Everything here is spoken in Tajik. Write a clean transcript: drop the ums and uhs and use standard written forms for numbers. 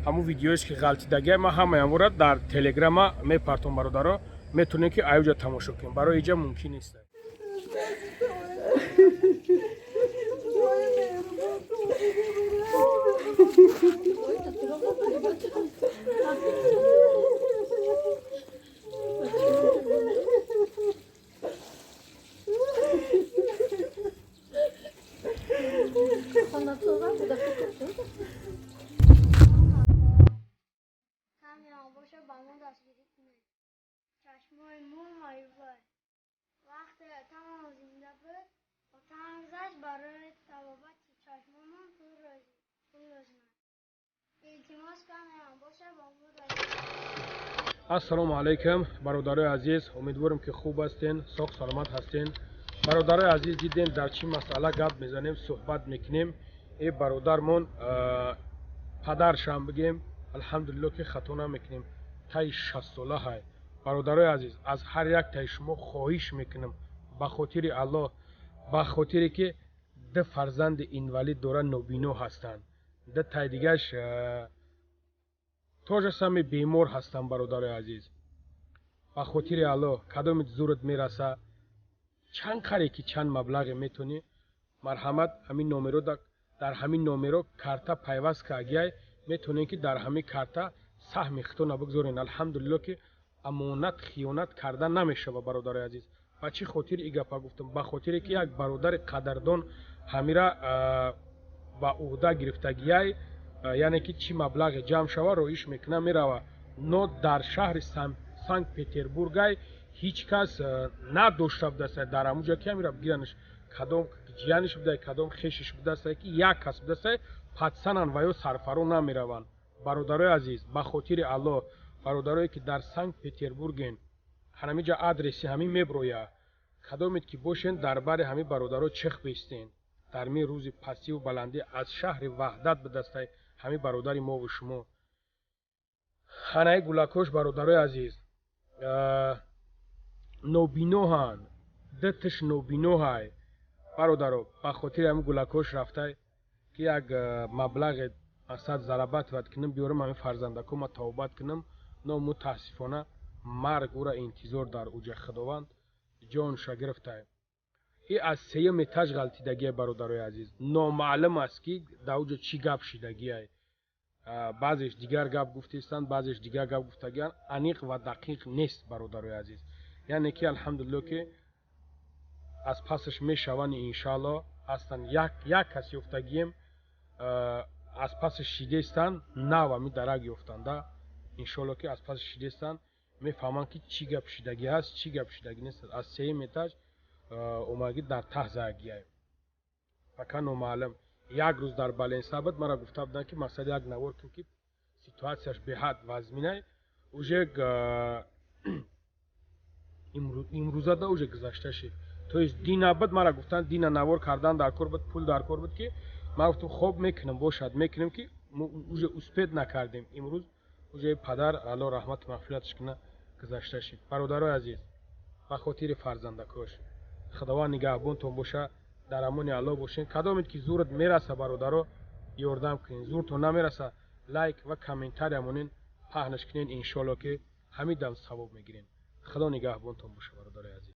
ҳамун видеоест ки ғалтидагия ма ҳамаямора дар телеграма мепартом бародаро, метавонем ки аюҷа тамошо кунем. Барои иҷа мумкин нест. چشمای موهای وای وقتی تمام زنده بود و تمام گذشت برای طبابت چشمامون پول لازمه التماس کنم باشه با مو ассалому алайкум бародарои азиз, умедворам ки хуб ҳастен, соҳ саломат ҳастен. бародарои азиз, дидем дар чӣ масъала гап мезанем, суҳбат мекунем. бародармон падаршам бигем, алҳамдулилло ки хато намекунем. таи 60 сола ҳай. бародарои азиз, аз ҳар як таи шумо хоҳиш мекунам ба хотири аллоҳ, ба хотире ки ду фарзанди инвалид дора, нобино ҳастанд. ду таи дигаш тоже сами бемор ҳастанд. бародарои азиз, ба хотири аллоҳ кадомит зурат мераса, чанд қаре ки чанд маблағе метони марҳамат ҳамин номеро дар ҳамин номеро карта пайваст кардагиай, метонем ки дар ҳамин карта саҳми хитона бигзорен. алҳамдулилло ки амонат хиёнат карда намешава. бародарои азиз, ба чӣ хотир и гапа гуфтам? ба хотире ки як бародари қадрдон ҳамира ба уҳда гирифтагиай, яъне ки чӣ маблағе ҷамъ шава роиш мекуна мерава, но дар шаҳри санкт петербургай ҳеҷ кас надошта будааст дар ҳамун ҷо ки ҳамира бигиранаш, кадом ҷияниш будае, кадом хешиш будааст ки як кас будааст падсанан ва ё сарфаро намераванд. бародарои азиз, ба хотири аллоҳ, бародарое ки дар санкт петербурген, ҳаминҷа адреси ҳамин меброя, кадомит ки бошен дар бари ҳамин бародаро чех бестен. дар мин рӯзи пастиву баландӣ аз шаҳри ваҳдат бидастай ҳамин бародари мову шумо. ҳанаи гулакош бародарои азиз, нобиноҳанд, ду тиш нобиноҳай. бародаро, ба хотири ҳамин гулакош рафтай ки як маблағе мақсад зарабат вад кунам, биёрам ҳамин фарзандакома тавобат кунам, но мутаассифона марг ӯра интизор дар уҷа худованд ҷонша гирифтай. и аз сеюм этаж ғалтидагиай. бародарои азиз, номаълум аст ки дар уҷа чӣ гап шидагиай. баъзеш дигар гап гуфтестанд, баъзеш дигар гап гуфтагиан, аниқ ва дақиқ нест. бародарои азиз, яъне ки алҳамдулилло ки аз пасаш мешавани иншаалло ҳастанд. як кас ёфтагием аз пасаш шидестанд, нав ҳамин дарак ёфтанда, иншоалло ки аз пасаш шидестанд, мефаҳманд ки чӣ гап шидагӣ ҳаст, чӣ гап шидагӣ нест. аз сеюм этаж омаги дар таҳ заагиай. фақат номаълум. як рӯз дар баленсабад мара гуфта буданд ки мақсад як навор кун ки ситуатсияш беҳад вазминай, уже имрӯзада уже гузашта шид. то есть дина бад мара гуфтанд, дина навор кардан дар кор буд, пул дар кор буд ки ман гуфтам хоб мекунам, бошад мекунем ки уже успед накардем. имрӯз уже падар алло раҳмату мағфираташ куна гузашта шид. бародарои азиз, ба хотири фарзандакош худованд нигаҳбонтон боша, дар амони аллоҳ бошен. кадомит ки зурат мераса бародаро, ёрдам кунен. зуртон намераса, лайк ва комментария монен паҳнаш кунен. иншоалло ки ҳамин дам савоб мегирем. худо нигаҳбонтон боша бародарои азиз.